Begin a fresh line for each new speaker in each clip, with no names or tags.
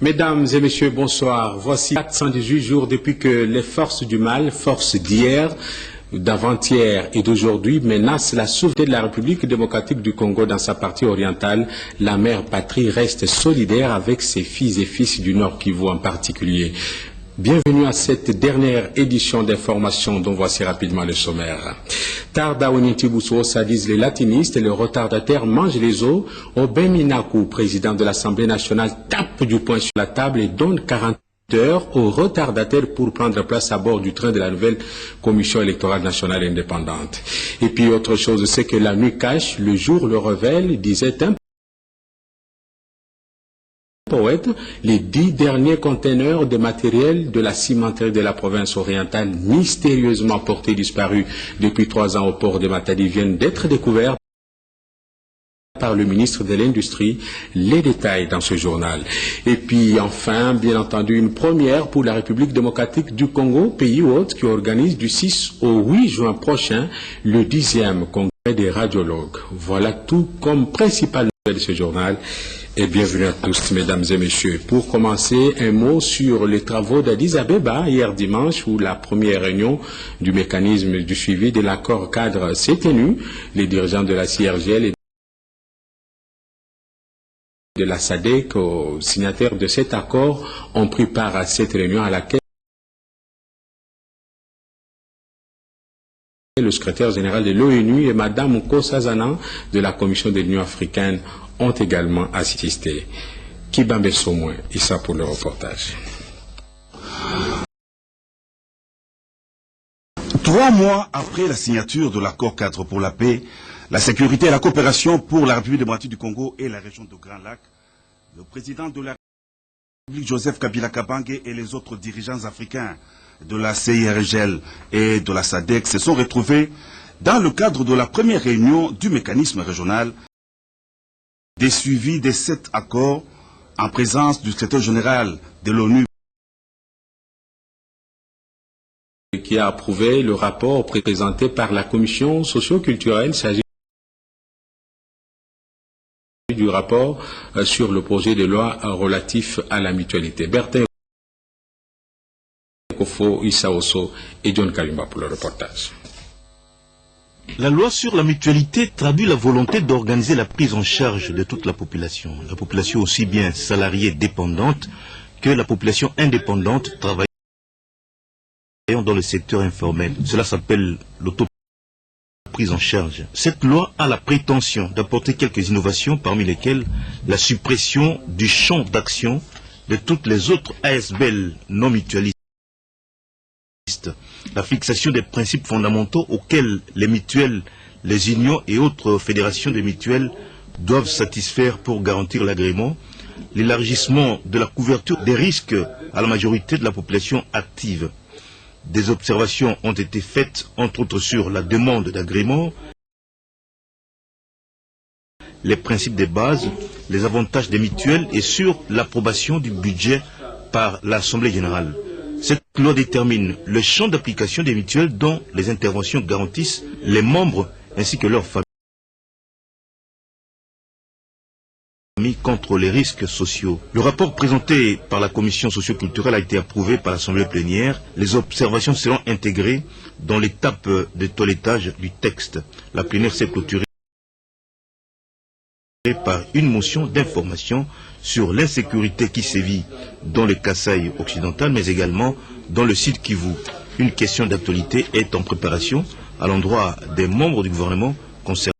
Mesdames et messieurs, bonsoir. Voici 418 jours depuis que les forces du mal, forces d'hier, d'avant-hier et d'aujourd'hui, menacent la souveraineté de la République démocratique du Congo dans sa partie orientale. La mère patrie reste solidaire avec ses filles et fils du Nord Kivu en particulier. Bienvenue à cette dernière édition d'information dont voici rapidement le sommaire. Tarda Onitibousso, ça disent les latinistes, et le retardataire mange les os. Obeng Minaku, président de l'Assemblée nationale, tape du poing sur la table et donne 40 heures aux retardataires pour prendre place à bord du train de la nouvelle Commission électorale nationale indépendante. Et puis autre chose, c'est que la nuit cache, le jour le révèle, disait un poète, les 10 derniers conteneurs de matériel de la cimenterie de la province orientale mystérieusement portés disparus depuis 3 ans au port de Matadi viennent d'être découverts par le ministre de l'Industrie. Les détails dans ce journal. Et puis enfin, bien entendu, une première pour la République démocratique du Congo, pays hôte qui organise du 6 au 8 juin prochain le 10e congrès des radiologues. Voilà tout comme principale nouvelle de ce journal. Et bienvenue à tous, mesdames et messieurs. Pour commencer, un mot sur les travaux d'Addis Abeba hier dimanche où la première réunion du mécanisme du suivi de l'accord cadre s'est tenue. Les dirigeants de la CIRGL et de la SADC, signataires de cet accord, ont pris part à cette réunion à laquelle le secrétaire général de l'ONU et Mme Nkosi Zana de la Commission de l'Union africaine ont également assisté. Kibambe Somoué, Issa pour le reportage.
3 mois après la signature de l'accord cadre pour la paix, la sécurité et la coopération pour la République démocratique du Congo et la région de Grand Lac, le président de la République Joseph Kabila Kabange et les autres dirigeants africains de la CIRGL et de la SADC se sont retrouvés dans le cadre de la première réunion du mécanisme régional des suivis de cet accord en présence du secrétaire général de l'ONU
qui a approuvé le rapport présenté par la commission socio-culturelle. Il s'agit du rapport sur le projet de loi relatif à la mutualité. Bertin Kofo, Issa Osso et John Kalimba pour le reportage.
La loi sur la mutualité traduit la volonté d'organiser la prise en charge de toute la population aussi bien salariée dépendante que la population indépendante travaillant dans le secteur informel. Cela s'appelle l'auto-prise en charge. Cette loi a la prétention d'apporter quelques innovations, parmi lesquelles la suppression du champ d'action de toutes les autres ASBL non mutualistes, la fixation des principes fondamentaux auxquels les mutuelles, les unions et autres fédérations de mutuelles doivent satisfaire pour garantir l'agrément, l'élargissement de la couverture des risques à la majorité de la population active. Des observations ont été faites, entre autres sur la demande d'agrément, les principes de base, les avantages des mutuelles et sur l'approbation du budget par l'Assemblée générale. Cette loi détermine le champ d'application des mutuelles dont les interventions garantissent les membres ainsi que leurs familles contre les risques sociaux. Le rapport présenté par la commission socio-culturelle a été approuvé par l'Assemblée plénière. Les observations seront intégrées dans l'étape de toilettage du texte. La plénière s'est clôturée par une motion d'information sur l'insécurité qui sévit dans le Kasaï occidental, mais également dans le sud Kivu. Une question d'actualité est en préparation à l'endroit des membres du gouvernement concernés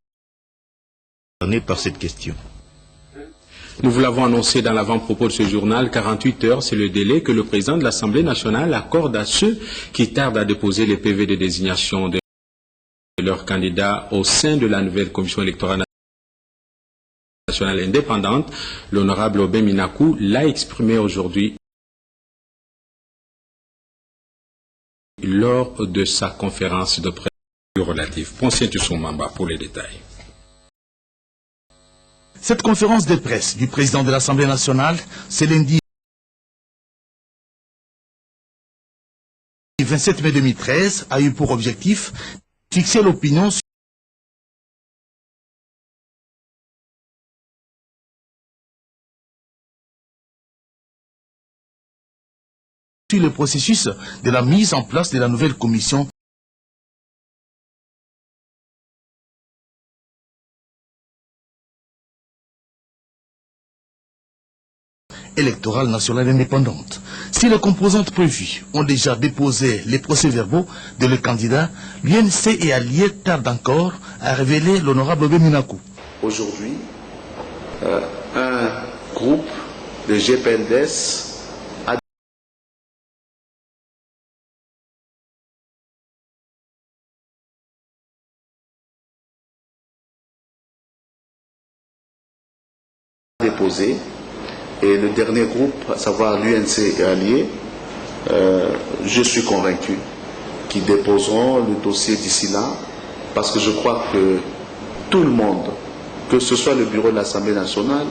par cette question.
Nous vous l'avons annoncé dans l'avant-propos de ce journal, 48 heures, c'est le délai que le président de l'Assemblée nationale accorde à ceux qui tardent à déposer les PV de désignation de leurs candidats au sein de la nouvelle commission électorale nationale indépendante. L'honorable Obeng Minaku l'a exprimé aujourd'hui lors de sa conférence de presse relative. Pensez son Mamba pour les détails.
Cette conférence de presse du président de l'Assemblée nationale, c'est lundi 27 mai 2013, a eu pour objectif de fixer l'opinion sur le processus de la mise en place de la nouvelle commission électorale nationale indépendante. Si les composantes prévues ont déjà déposé les procès-verbaux de leurs candidats, l'UNC et alliés tardent encore à révéler l'honorable Beminakou.
Aujourd'hui, un groupe de GPNDS a déposé, et le dernier groupe, à savoir l'UNC et alliés, je suis convaincu qu'ils déposeront le dossier d'ici là, parce que je crois que tout le monde, que ce soit le bureau de l'Assemblée nationale,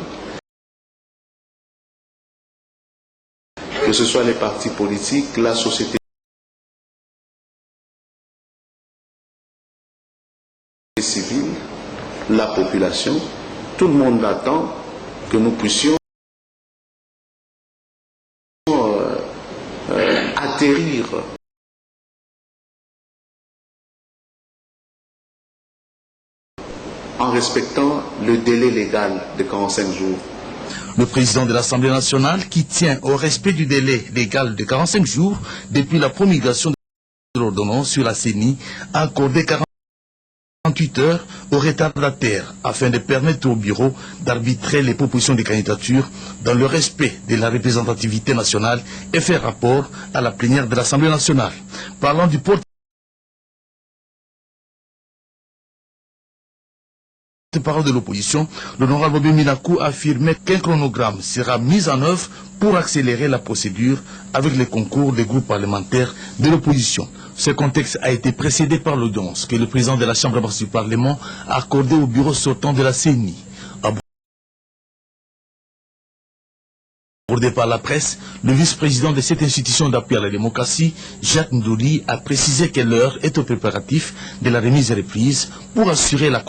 que ce soit les partis politiques, la société civile, la population, tout le monde attend que nous puissions atterrir en respectant le délai légal de 45 jours.
Le président de l'Assemblée nationale, qui tient au respect du délai légal de 45 jours depuis la promulgation de l'ordonnance sur la CENI, a accordé 48 heures aux retardataires afin de permettre au bureau d'arbitrer les propositions de candidature dans le respect de la représentativité nationale et faire rapport à la plénière de l'Assemblée nationale. Parlant du porte-parole de l'opposition, l'honorable Beminakou a affirmé qu'un chronogramme sera mis en œuvre pour accélérer la procédure avec le concours des groupes parlementaires de l'opposition. Ce contexte a été précédé par l'audience que le président de la Chambre basse du Parlement a accordée au bureau sortant de la CENI. Abordé par la presse, le vice-président de cette institution d'appui à la démocratie, Jacques Ndouli, a précisé que l'heure est au préparatif de la remise et reprise pour assurer la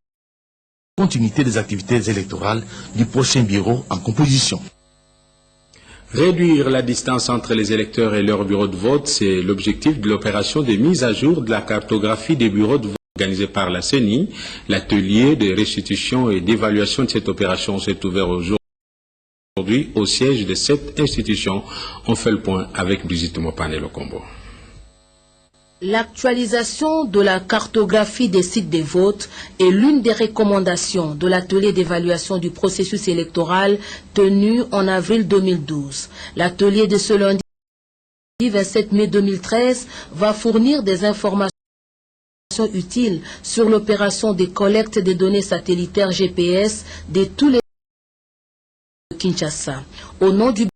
continuité des activités électorales du prochain bureau en composition.
Réduire la distance entre les électeurs et leurs bureaux de vote, c'est l'objectif de l'opération de mise à jour de la cartographie des bureaux de vote organisée par la CENI. L'atelier de restitution et d'évaluation de cette opération s'est ouvert aujourd'hui au siège de cette institution. On fait le point avec Brigitte Mopane Lokombo.
L'actualisation de la cartographie des sites de vote est l'une des recommandations de l'atelier d'évaluation du processus électoral tenu en avril 2012. L'atelier de ce lundi 27 mai 2013 va fournir des informations utiles sur l'opération de collecte des données satellitaires GPS de tous les de Kinshasa. Au nom du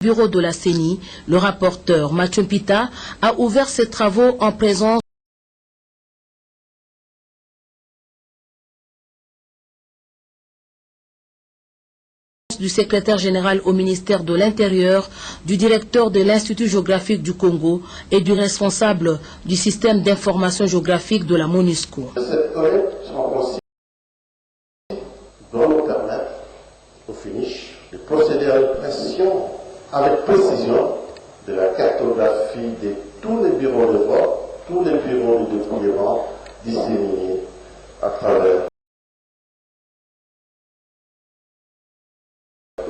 bureau de la CENI, le rapporteur Mathieu Pita a ouvert ses travaux en présence du secrétaire général au ministère de l'Intérieur, du directeur de l'Institut géographique du Congo et du responsable du système d'information géographique de la MONUSCO.
Cette collecte sera possible doit nous permettre, au finish, de procéder à l'impression avec précision de la cartographie de tous les bureaux de vote, tous les bureaux de dépouillement disséminés à travers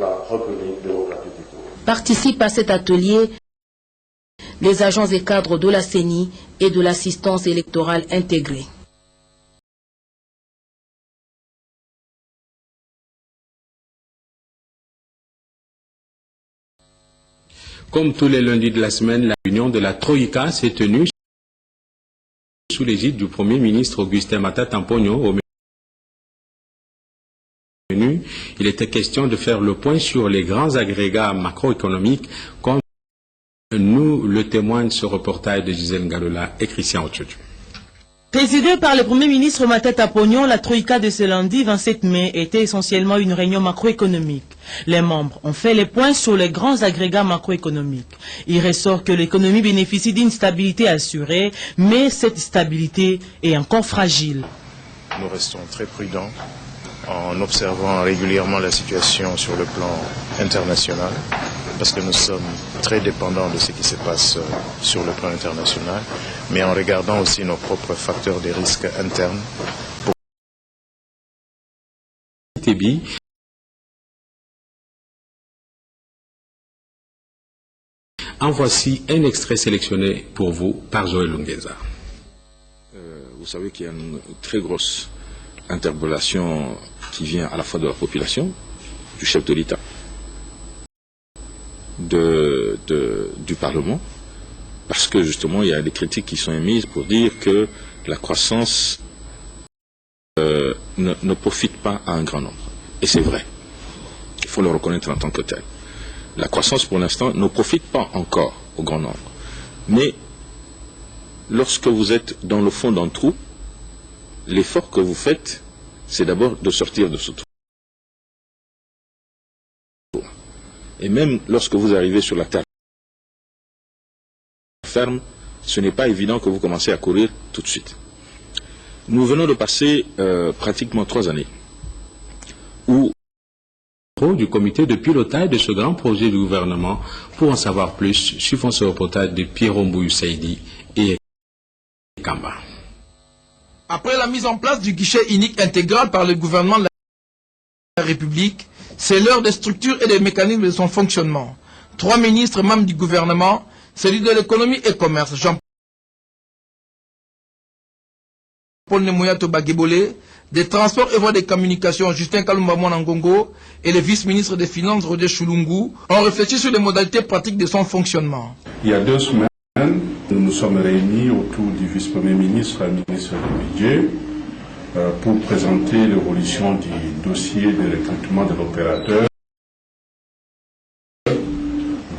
la République démocratique du Congo.
Participent à cet atelier les agents et cadres de la CENI et de l'assistance électorale intégrée.
Comme tous les lundis de la semaine, la réunion de la Troïka s'est tenue sous l'égide du Premier ministre Augustin Matata Mponyo. Au menu, il était question de faire le point sur les grands agrégats macroéconomiques, comme nous le témoigne ce reportage de Gisèle Ngalola et Christian Ochochu.
Présidée par le Premier ministre Matata Mponyo, la Troïka de ce lundi 27 mai était essentiellement une réunion macroéconomique. Les membres ont fait les points sur les grands agrégats macroéconomiques. Il ressort que l'économie bénéficie d'une stabilité assurée, mais cette stabilité est encore fragile.
Nous restons très prudents en observant régulièrement la situation sur le plan international. parce que nous sommes très dépendants de ce qui se passe sur le plan international, mais en regardant aussi nos propres facteurs de risque internes.
En voici un extrait sélectionné pour vous par Joël Lungueza.
Vous savez qu'il y a une très grosse interpellation qui vient à la fois de la population, du chef de l'État, du Parlement, parce que justement il y a des critiques qui sont émises pour dire que la croissance ne profite pas à un grand nombre. Et c'est vrai, il faut le reconnaître en tant que tel. La croissance pour l'instant ne profite pas encore au grand nombre. Mais lorsque vous êtes dans le fond d'un trou, l'effort que vous faites, c'est d'abord de sortir de ce trou. Et même lorsque vous arrivez sur la terre ferme, ce n'est pas évident que vous commencez à courir tout de suite. Nous venons de passer pratiquement 3 années où
du comité de pilotage de ce grand projet du gouvernement. Pour en savoir plus, suivons ce reportage de Pierre Mbouyu Saïdi et Kamba.
Après la mise en place du guichet unique intégral par le gouvernement de la République, c'est l'heure des structures et des mécanismes de son fonctionnement. 3 ministres membres du gouvernement, celui de l'économie et commerce, Jean-Paul Nemoyato Baguebole, des transports et voies de communication, Justin Kalumba Mwanangongo, et le vice-ministre des Finances, Roger Chulungu, ont réfléchi sur les modalités pratiques de son fonctionnement.
Il y a 2 semaines, nous nous sommes réunis autour du vice-premier ministre et ministre du budget pour présenter l'évolution du dossier de recrutement de l'opérateur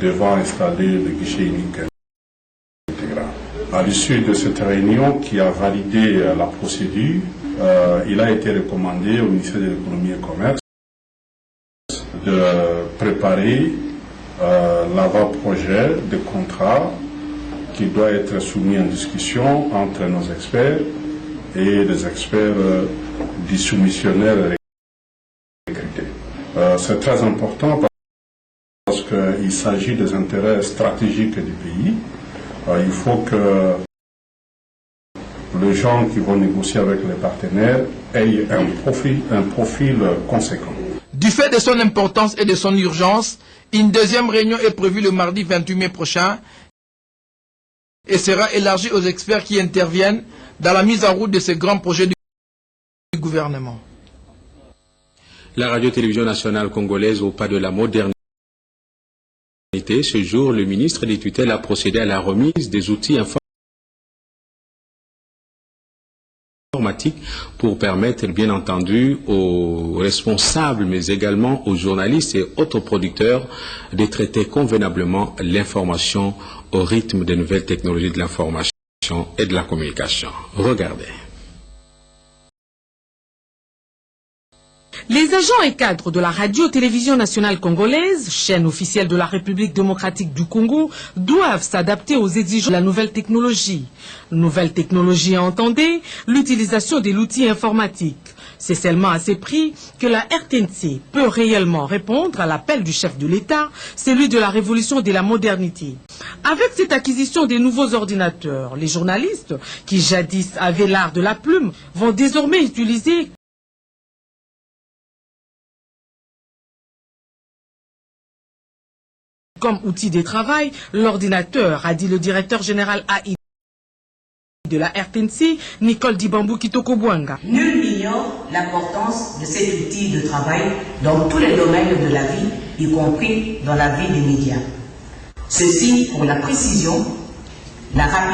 devant installer le guichet unique intégral. À l'issue de cette réunion qui a validé la procédure, il a été recommandé au ministère de l'économie et du commerce de préparer l'avant-projet de contrat qui doit être soumis en discussion entre nos experts et les experts du soumissionnaire recruté. C'est très important parce qu'il s'agit des intérêts stratégiques du pays. Il faut que les gens qui vont négocier avec les partenaires aient un profil conséquent.
Du fait de son importance et de son urgence, une deuxième réunion est prévue le mardi 28 mai prochain et sera élargie aux experts qui interviennent dans la mise en route de ce grand projet du gouvernement.
La radio-télévision nationale congolaise au pas de la modernité. Ce jour, le ministre des tutelles a procédé à la remise des outils informatiques pour permettre, bien entendu, aux responsables, mais également aux journalistes et autres producteurs de traiter convenablement l'information au rythme des nouvelles technologies de l'information et de la communication. Regardez.
Les agents et cadres de la radio-télévision nationale congolaise, chaîne officielle de la République démocratique du Congo, doivent s'adapter aux exigences de la nouvelle technologie. Nouvelle technologie, entendez, l'utilisation de l'outil informatique. C'est seulement à ces prix que la RTNC peut réellement répondre à l'appel du chef de l'État, celui de la révolution de la modernité. Avec cette acquisition des nouveaux ordinateurs, les journalistes, qui jadis avaient l'art de la plume, vont désormais utiliser comme outil de travail l'ordinateur, a dit le directeur général AI de la RTNC, Nicole Dibambou Kitoko-Bouanga.
Nul n'ignore l'importance de cet outil de travail dans tous les domaines de la vie, y compris dans la vie des médias. Ceci pour la précision, la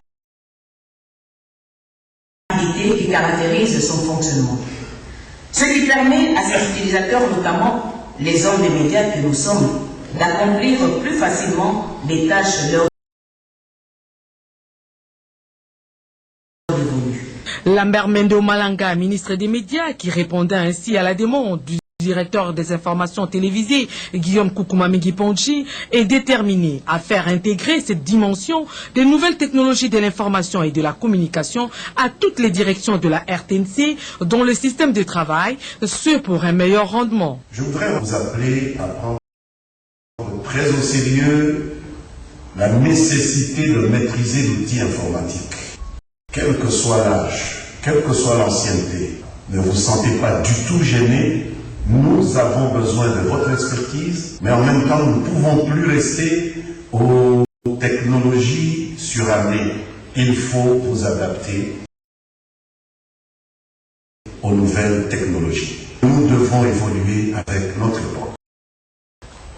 rapidité qui caractérise son fonctionnement. Ce qui permet à ses utilisateurs, notamment les hommes des médias que nous sommes, d'accomplir plus facilement les tâches leur dévolues.
Lambert Mendo Malanga, ministre des Médias, qui répondait ainsi à la demande du directeur des informations télévisées, Guillaume Koukoumamigi Ponchi, est déterminé à faire intégrer cette dimension des nouvelles technologies de l'information et de la communication à toutes les directions de la RTNC dans le système de travail, ce pour un meilleur rendement.
Je voudrais vous appeler à prendre
très au sérieux la nécessité de maîtriser l'outil informatique. Quel que soit l'âge, quelle que soit l'ancienneté, ne vous sentez pas du tout gêné. Nous avons besoin de votre expertise, mais en même temps, nous ne pouvons plus rester aux technologies surannées. Il faut vous adapter aux nouvelles technologies. Nous devons évoluer avec notre époque.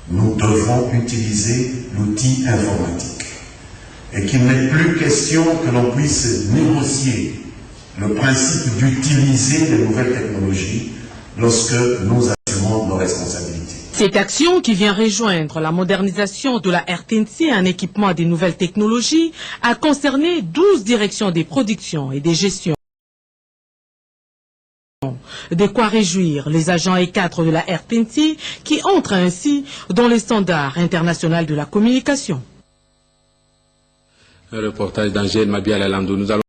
Nous devons utiliser l'outil informatique. Et qu'il n'est plus question que l'on puisse négocier le principe d'utiliser les nouvelles technologies lorsque nous assumons nos responsabilités.
Cette action qui vient rejoindre la modernisation de la RTNC en équipement des nouvelles technologies a concerné 12 directions des productions et des gestions. De quoi réjouir les agents et cadres de la RTNC qui entrent ainsi dans les standards internationaux de la communication.
Un reportage d'Angèle Mabiala-Landou. Nous allons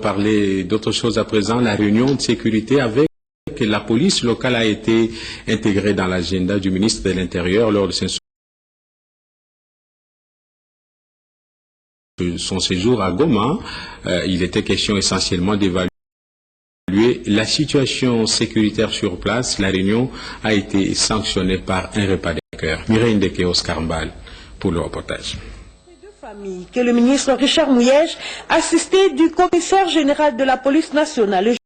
parler d'autre chose à présent. La réunion de sécurité avec la police locale a été intégrée dans l'agenda du ministre de l'Intérieur lors de son séjour à Goma. Il était question essentiellement d'évaluer la situation sécuritaire sur place. La réunion a été sanctionnée par un repas de cœur. Mireille Ndeke Oscar Mbal pour le reportage.
Que le ministre Richard Mouyège, assisté du commissaire général de la police nationale, le général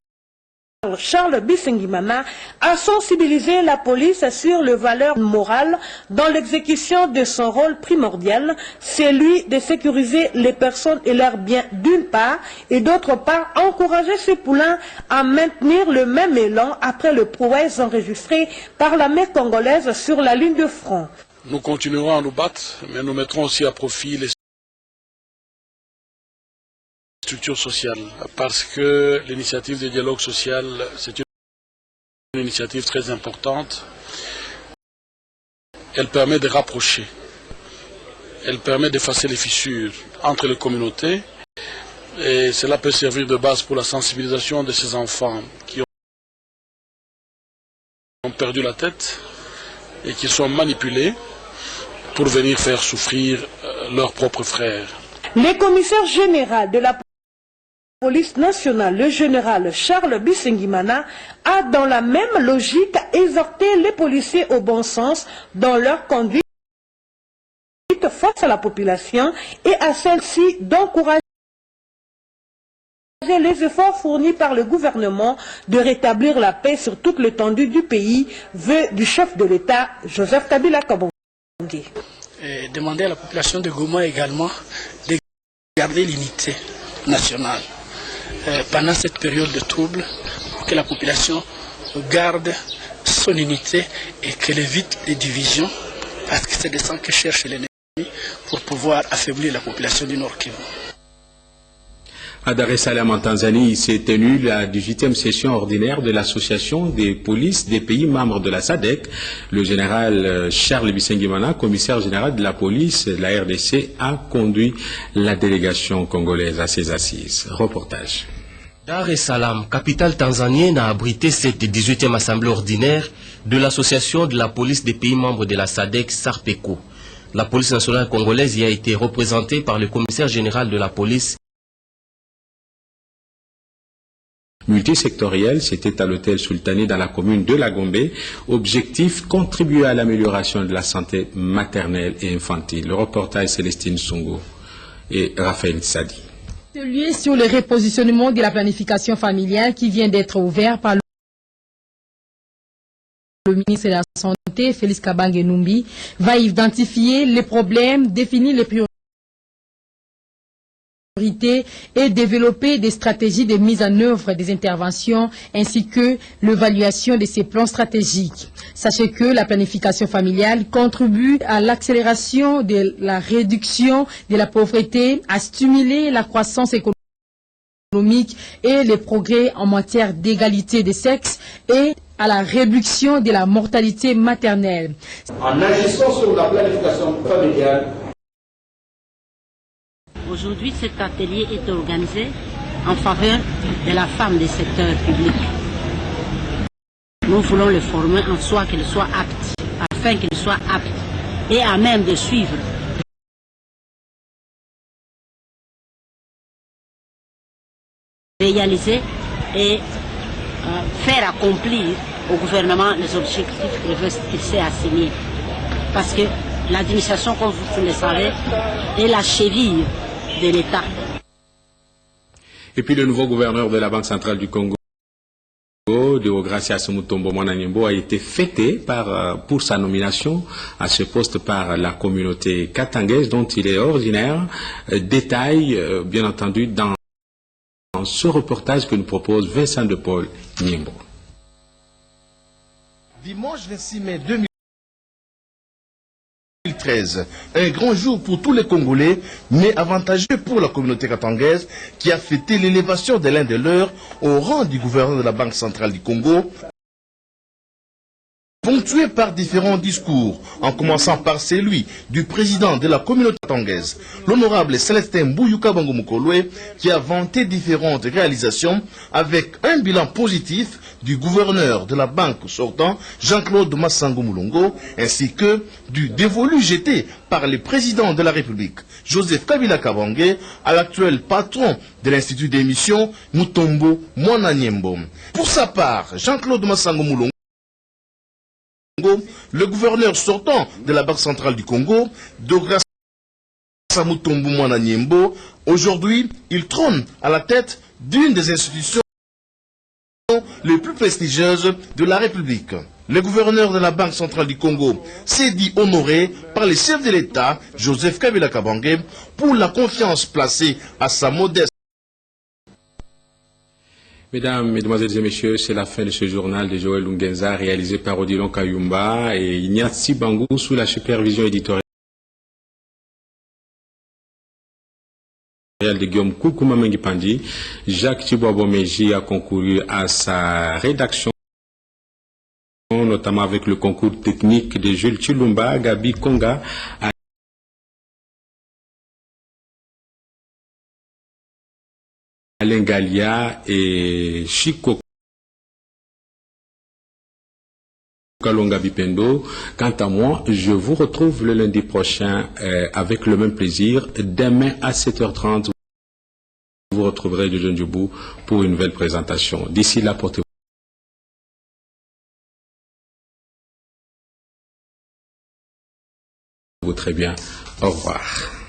Charles Bissengimana, a sensibilisé la police sur les valeurs morales dans l'exécution de son rôle primordial, celui de sécuriser les personnes et leurs biens d'une part, et d'autre part encourager ces poulains à maintenir le même élan après le prouesse enregistré par l'armée congolaise sur la ligne de front.
Nous continuerons à nous battre, mais nous mettrons aussi à profit les structures sociales, parce que l'initiative de dialogue social, c'est une initiative très importante. Elle permet de rapprocher, elle permet d'effacer les fissures entre les communautés, et cela peut servir de base pour la sensibilisation de ces enfants qui ont perdu la tête et qui sont manipulés pour venir faire souffrir leurs propres frères.
Le commissaire général de la police nationale, le général Charles Bissengimana, a dans la même logique exhorté les policiers au bon sens dans leur conduite face à la population et à celle-ci d'encourager les efforts fournis par le gouvernement de rétablir la paix sur toute l'étendue du pays, vœu du chef de l'État, Joseph Kabila Kabange.
Demander à la population de Goma également de garder l'unité nationale pendant cette période de trouble, pour que la population garde son unité et qu'elle évite les divisions, parce que c'est de ça que cherche l'ennemi pour pouvoir affaiblir la population du Nord Kivu.
À Dar es Salaam en Tanzanie, il s'est tenu la 18e session ordinaire de l'association des polices des pays membres de la SADC. Le général Charles Bissengimana, commissaire général de la police de la RDC, a conduit la délégation congolaise à ses assises. Reportage.
Dar es Salaam, capitale tanzanienne, a abrité cette 18e assemblée ordinaire de l'association de la police des pays membres de la SADC, SARPECO. La police nationale congolaise y a été représentée par le commissaire général de la police
multisectoriel, c'était à l'hôtel Sultani dans la commune de La Gombe. Objectif, contribuer à l'amélioration de la santé maternelle et infantile. Le reportage Célestine Songo et Raphaël Sadi.
Celui sur le repositionnement de la planification familiale qui vient d'être ouvert par le ministre de la Santé, Félix Kabange Numbi, va identifier les problèmes, définir les priorités et développer des stratégies de mise en œuvre des interventions ainsi que l'évaluation de ces plans stratégiques. Sachez que la planification familiale contribue à l'accélération de la réduction de la pauvreté, à stimuler la croissance économique et les progrès en matière d'égalité des sexes et à la réduction de la mortalité maternelle.
En agissant sur la planification familiale,
aujourd'hui, cet atelier est organisé en faveur de la femme du secteur public. Nous voulons le former en soi qu'il soit apte, afin qu'il soit apte et à même de suivre réaliser et faire accomplir au gouvernement les objectifs qu'il s'est assignés. Parce que l'administration, comme vous le savez, est la cheville de l'État.
Et puis le nouveau gouverneur de la Banque centrale du Congo, Deogracias Mutombo Mwananyembo, a été fêté pour sa nomination à ce poste par la communauté katangaise dont il est originaire. Détail, bien entendu, dans ce reportage que nous propose Vincent de Paul Niembo.
Dimanche 26 mai 2013, un grand jour pour tous les Congolais, mais avantageux pour la communauté katangaise qui a fêté l'élévation de l'un de leurs au rang du gouverneur de la Banque centrale du Congo, ponctué par différents discours, en commençant par celui du président de la communauté katangaise, l'honorable Célestin Bouyouka Bango Mukolwe, qui a vanté différentes réalisations avec un bilan positif du gouverneur de la banque sortant, Jean-Claude Massango Moulongo, ainsi que du dévolu jeté par le président de la République, Joseph Kabila Kabange, à l'actuel patron de l'Institut d'émission, Mutombo Mwananyembo. Pour sa part, Jean-Claude Massango Moulongo, le gouverneur sortant de la Banque centrale du Congo, Deogracias Mutombo Mwananyembo, aujourd'hui, il trône à la tête d'une des institutions les plus prestigieuses de la République. Le gouverneur de la Banque centrale du Congo s'est dit honoré par le chef de l'État, Joseph Kabila Kabange, pour la confiance placée à sa modeste.
Mesdames, Mesdemoiselles et Messieurs, c'est la fin de ce journal de Joël Lungenza réalisé par Odilon Kayumba et Ignacy Bangou sous la supervision éditoriale de Guillaume Koukouma Mengipandi. Jacques Thibault-Boméji a concouru à sa rédaction, notamment avec le concours technique de Jules Chilumba, Gabi Konga, Alain Galia et Chico Kalonga Bipendo. Quant à moi, je vous retrouve le lundi prochain avec le même plaisir. Demain à 7h30, vous retrouverez de Jean Djoubou pour une nouvelle présentation. D'ici là, portez-vous très bien. Au revoir.